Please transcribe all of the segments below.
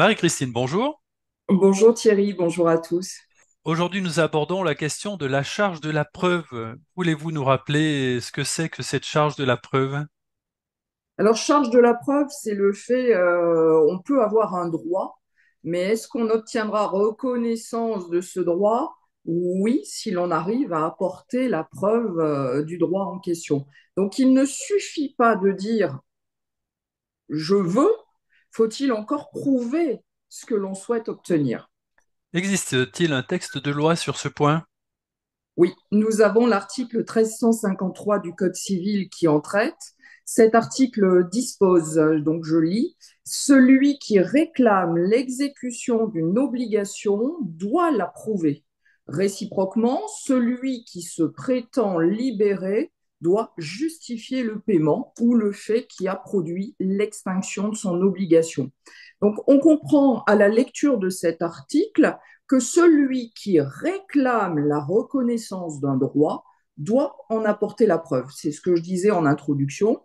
Marie-Christine, bonjour. Bonjour Thierry, bonjour à tous. Aujourd'hui, nous abordons la question de la charge de la preuve. Voulez-vous nous rappeler ce que c'est que cette charge de la preuve? Alors, charge de la preuve, c'est le fait, on peut avoir un droit, mais est-ce qu'on obtiendra reconnaissance de ce droit? Oui, si l'on arrive à apporter la preuve, du droit en question. Donc, il ne suffit pas de dire je veux, faut-il encore prouver ce que l'on souhaite obtenir? Existe-t-il un texte de loi sur ce point? Oui, nous avons l'article 1353 du Code civil qui en traite. Cet article dispose, donc je lis, celui qui réclame l'exécution d'une obligation doit la prouver. Réciproquement, celui qui se prétend libéré doit justifier le paiement ou le fait qui a produit l'extinction de son obligation. Donc, on comprend à la lecture de cet article que celui qui réclame la reconnaissance d'un droit doit en apporter la preuve. C'est ce que je disais en introduction.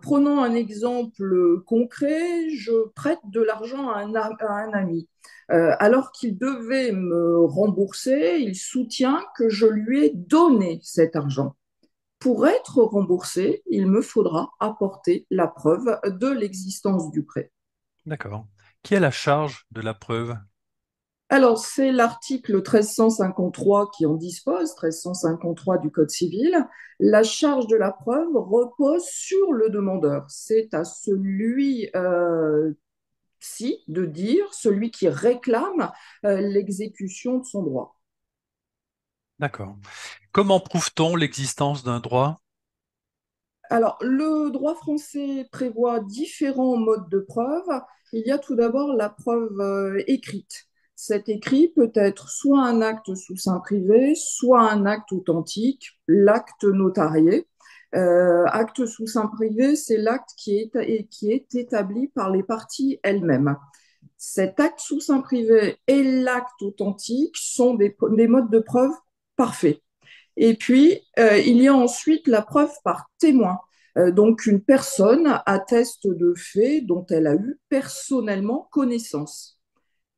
Prenons un exemple concret. Je prête de l'argent à un ami. Alors qu'il devait me rembourser, il soutient que je lui ai donné cet argent. Pour être remboursé, il me faudra apporter la preuve de l'existence du prêt. D'accord. Qui a la charge de la preuve? Alors, c'est l'article 1353 qui en dispose, 1353 du Code civil. La charge de la preuve repose sur le demandeur. C'est à celui-ci de dire, celui qui réclame l'exécution de son droit. D'accord. Comment prouve-t-on l'existence d'un droit? Alors, le droit français prévoit différents modes de preuve. Il y a tout d'abord la preuve écrite. Cet écrit peut être soit un acte sous seing privé, soit un acte authentique, l'acte notarié. Acte sous seing privé, c'est l'acte qui est établi par les parties elles-mêmes. Cet acte sous seing privé et l'acte authentique sont des modes de preuve parfaits. Et puis, il y a ensuite la preuve par témoin. Donc, une personne atteste de faits dont elle a eu personnellement connaissance.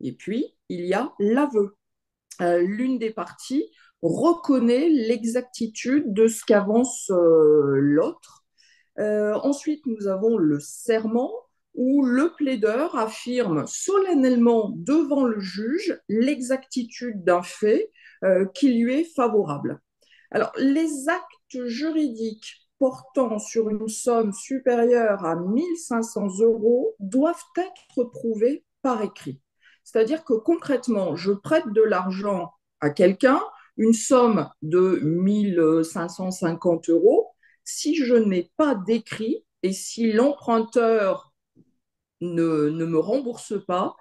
Et puis, il y a l'aveu. L'une des parties reconnaît l'exactitude de ce qu'avance l'autre. Ensuite, nous avons le serment où le plaideur affirme solennellement devant le juge l'exactitude d'un fait qui lui est favorable. Alors, les actes juridiques portant sur une somme supérieure à 1 500 € doivent être prouvés par écrit. C'est-à-dire que concrètement, je prête de l'argent à quelqu'un, une somme de 1 550 €. Si je n'ai pas d'écrit et si l'emprunteur ne me rembourse pas,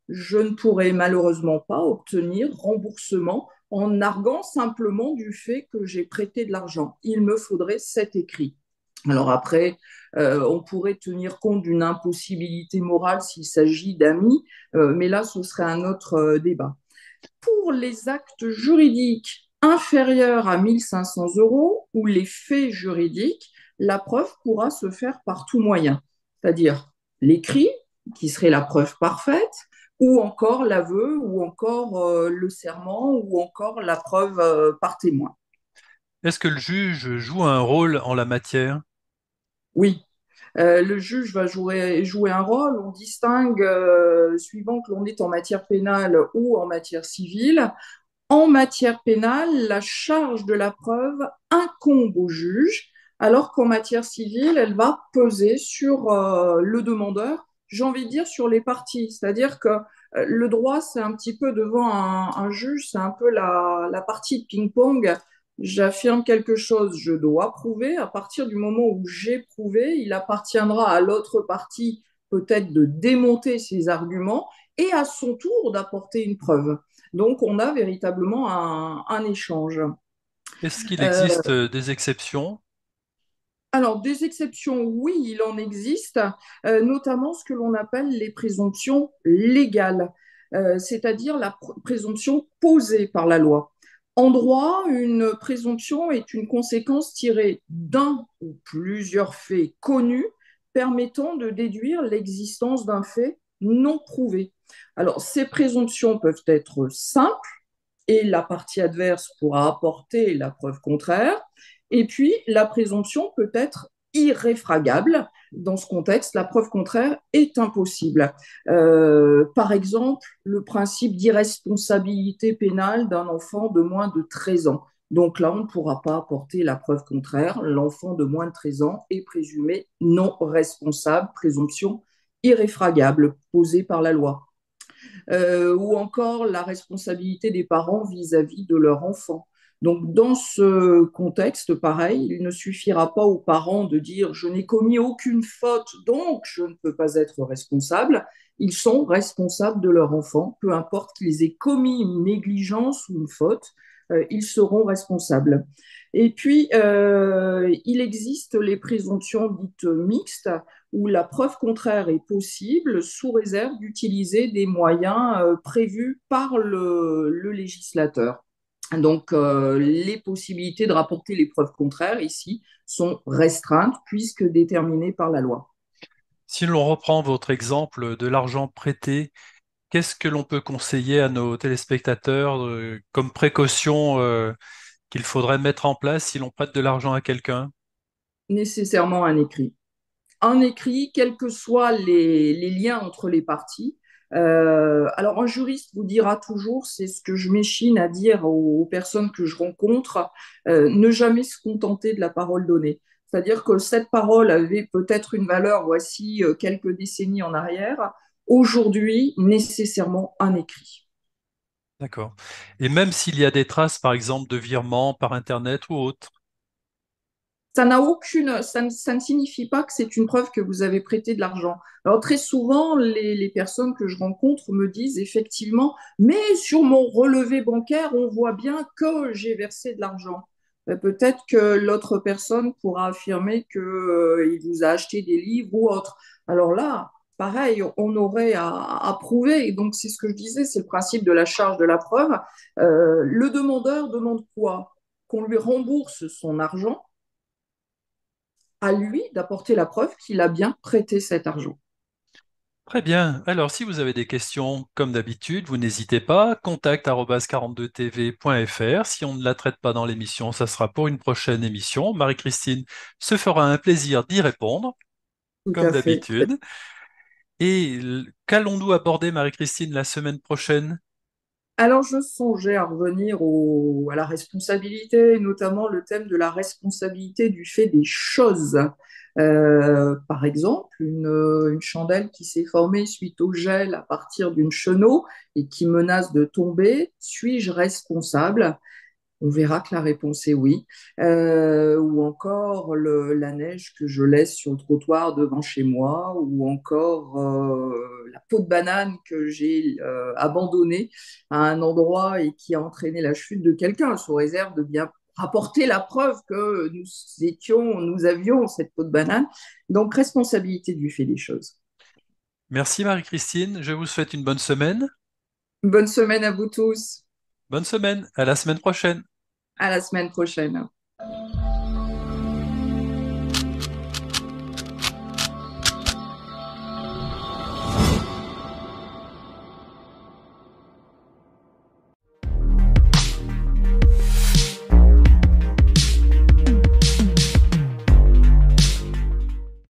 je ne pourrai malheureusement pas obtenir remboursement en arguant simplement du fait que j'ai prêté de l'argent. Il me faudrait cet écrit. Alors après, on pourrait tenir compte d'une impossibilité morale s'il s'agit d'amis, mais là, ce serait un autre débat. Pour les actes juridiques inférieurs à 1 500 € ou les faits juridiques, la preuve pourra se faire par tout moyen, c'est-à-dire l'écrit, qui serait la preuve parfaite, ou encore l'aveu, ou encore le serment, ou encore la preuve par témoin. Est-ce que le juge joue un rôle en la matière? Oui, le juge va jouer un rôle. On distingue, suivant que l'on est en matière pénale ou en matière civile. En matière pénale, la charge de la preuve incombe au juge, alors qu'en matière civile, elle va peser sur le demandeur, j'ai envie de dire sur les parties. C'est-à-dire que le droit, c'est un petit peu devant un juge, c'est un peu la partie de ping-pong. J'affirme quelque chose, je dois prouver. À partir du moment où j'ai prouvé, il appartiendra à l'autre partie peut-être de démonter ses arguments et à son tour d'apporter une preuve. Donc, on a véritablement un échange. Est-ce qu'il Euh, existe des exceptions? alors, des exceptions, oui, il en existe, notamment ce que l'on appelle les présomptions légales, c'est-à-dire la présomption posée par la loi. En droit, une présomption est une conséquence tirée d'un ou plusieurs faits connus permettant de déduire l'existence d'un fait non prouvées. Alors, ces présomptions peuvent être simples et la partie adverse pourra apporter la preuve contraire. Et puis, la présomption peut être irréfragable. Dans ce contexte, la preuve contraire est impossible. Par exemple, le principe d'irresponsabilité pénale d'un enfant de moins de 13 ans. Donc là, on ne pourra pas apporter la preuve contraire. L'enfant de moins de 13 ans est présumé non responsable, présomption irréfragable posée par la loi. Ou encore la responsabilité des parents vis-à-vis de leur enfant. Donc, dans ce contexte, pareil, il ne suffira pas aux parents de dire je n'ai commis aucune faute, donc je ne peux pas être responsable. Ils sont responsables de leur enfant, peu importe qu'ils aient commis une négligence ou une faute, ils seront responsables. Et puis, il existe les présomptions dites mixtes, où la preuve contraire est possible sous réserve d'utiliser des moyens prévus par le législateur. Donc, les possibilités de rapporter les preuves contraires ici sont restreintes puisque déterminées par la loi. Si l'on reprend votre exemple de l'argent prêté, qu'est-ce que l'on peut conseiller à nos téléspectateurs comme précaution qu'il faudrait mettre en place si l'on prête de l'argent à quelqu'un? Nécessairement un écrit. Un écrit, quels que soient les liens entre les parties. Alors, un juriste vous dira toujours, c'est ce que je m'échine à dire aux personnes que je rencontre, ne jamais se contenter de la parole donnée. C'est-à-dire que cette parole avait peut-être une valeur, voici quelques décennies en arrière. Aujourd'hui, nécessairement un écrit. D'accord. Et même s'il y a des traces, par exemple, de virements par Internet ou autre. Ça ne signifie pas que c'est une preuve que vous avez prêté de l'argent. Alors très souvent, les personnes que je rencontre me disent effectivement, mais sur mon relevé bancaire, on voit bien que j'ai versé de l'argent. Peut-être que l'autre personne pourra affirmer que, il vous a acheté des livres ou autre. Alors là, pareil, on aurait à prouver. Et donc c'est ce que je disais, c'est le principe de la charge de la preuve. Le demandeur demande quoi? Qu'on lui rembourse son argent, à lui d'apporter la preuve qu'il a bien prêté cet argent. Très bien. Alors, si vous avez des questions, comme d'habitude, vous n'hésitez pas, contact@42tv.fr. Si on ne la traite pas dans l'émission, ça sera pour une prochaine émission. Marie-Christine se fera un plaisir d'y répondre, Tout comme à fait. d'habitude. Et qu'allons-nous aborder, Marie-Christine, la semaine prochaine? Alors, je songeais à revenir à la responsabilité, notamment le thème de la responsabilité du fait des choses. Par exemple, une chandelle qui s'est formée suite au gel à partir d'une chenot et qui menace de tomber, suis-je responsable? On verra que la réponse est oui. Ou encore la neige que je laisse sur le trottoir devant chez moi, ou encore la peau de banane que j'ai abandonnée à un endroit et qui a entraîné la chute de quelqu'un, sous réserve de bien rapporter la preuve que nous avions cette peau de banane. Donc, responsabilité du fait des choses. Merci, Marie-Christine. Je vous souhaite une bonne semaine. Bonne semaine à vous tous. Bonne semaine. À la semaine prochaine. À la semaine prochaine.